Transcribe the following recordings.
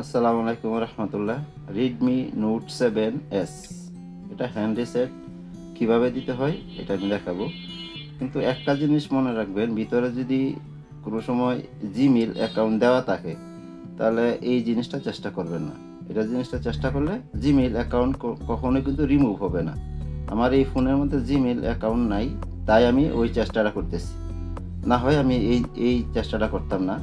আসসালামু আলাইকুম রহমতুল্লাহ। Redmi note 7S এটা হ্যান্ড রিসেট কীভাবে দিতে হয় এটা আমি দেখাবো। কিন্তু একটা জিনিস মনে রাখবেন, ভিতরে যদি কোনো সময় জিমেইল অ্যাকাউন্ট দেওয়া থাকে তাহলে এই জিনিসটা চেষ্টা করবেন না। জিনিসটা চেষ্টা করলে জিমেইল অ্যাকাউন্ট কখনোই কিন্তু রিমুভ হবে না। আমার এই ফোনের মধ্যে জিমেইল অ্যাকাউন্ট নাই, তাই আমি ওই চেষ্টাটা করতেছি। না হয় আমি এই চেষ্টাটা করতাম না।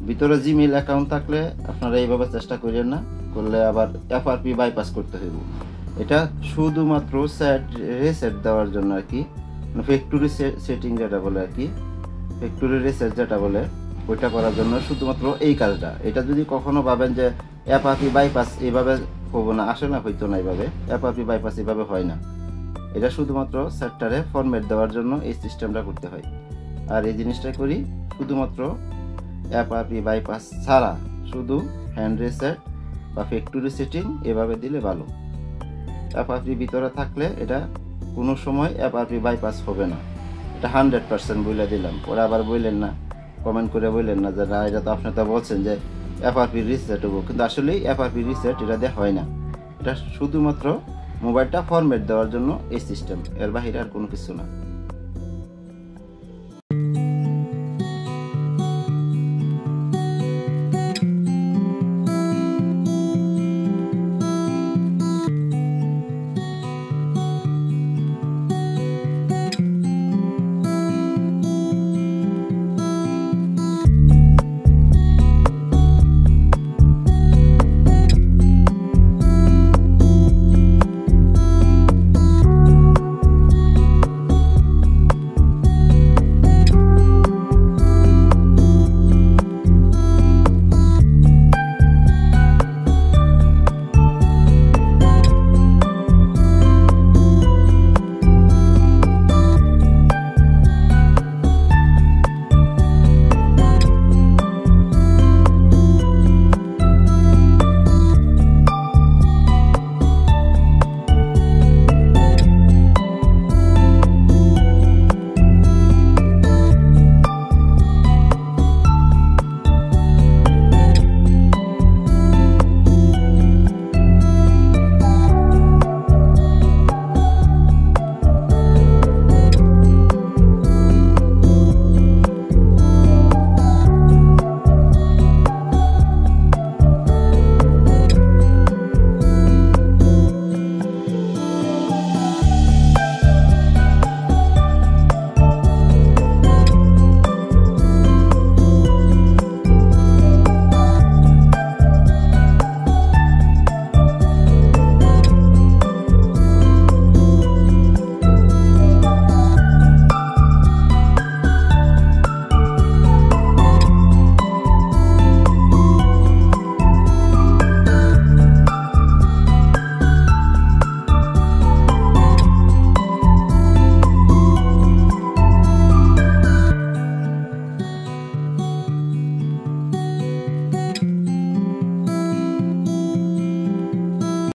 ভিতরে জিমেইল অ্যাকাউন্ট থাকলে আপনারা এইভাবে চেষ্টা করেন না, করলে আবার এফআরপি বাইপাস করতে হইব। এটা শুধুমাত্র রিসেট দেওয়ার জন্য আর কি, ফ্যাক্টরি সেটিং যেটা বলে আর কি, ফ্যাক্টরি রিসেট যেটা বলে ওইটা করার জন্য শুধুমাত্র এই কাজটা। এটা যদি কখনো ভাবেন যে এফআরপি বাইপাস এইভাবে হবো না, আসলে হইতো না এইভাবে, এফআরপি বাইপাস এইভাবে হয় না। এটা শুধুমাত্র সেক্টরে ফরম্যাট দেওয়ার জন্য এই সিস্টেমটা করতে হয়। আর এই জিনিসটা করি শুধুমাত্র এফআরপি বাইপাস ছাড়া, শুধু হ্যান্ড রিসেট বা ফ্যাক্টরি সেটিং এভাবে দিলে ভালো। এফআরপি ভিতরে থাকলে এটা কোনো সময় এফআরপি বাইপাস হবে না, এটা 100% বলে দিলাম। ওরা আবার বললেন না, কমেন্ট করে বললেন না যে না, এটা তো আপনি তো বলছেন যে এফআরপি রিসেট হবো, কিন্তু আসলেই এফআরপি রিসেট এটা দিয়ে হয় না। এটা শুধুমাত্র মোবাইলটা ফরম্যাট দেওয়ার জন্য এই সিস্টেম, এর বাহিরে আর কোনো কিছু না।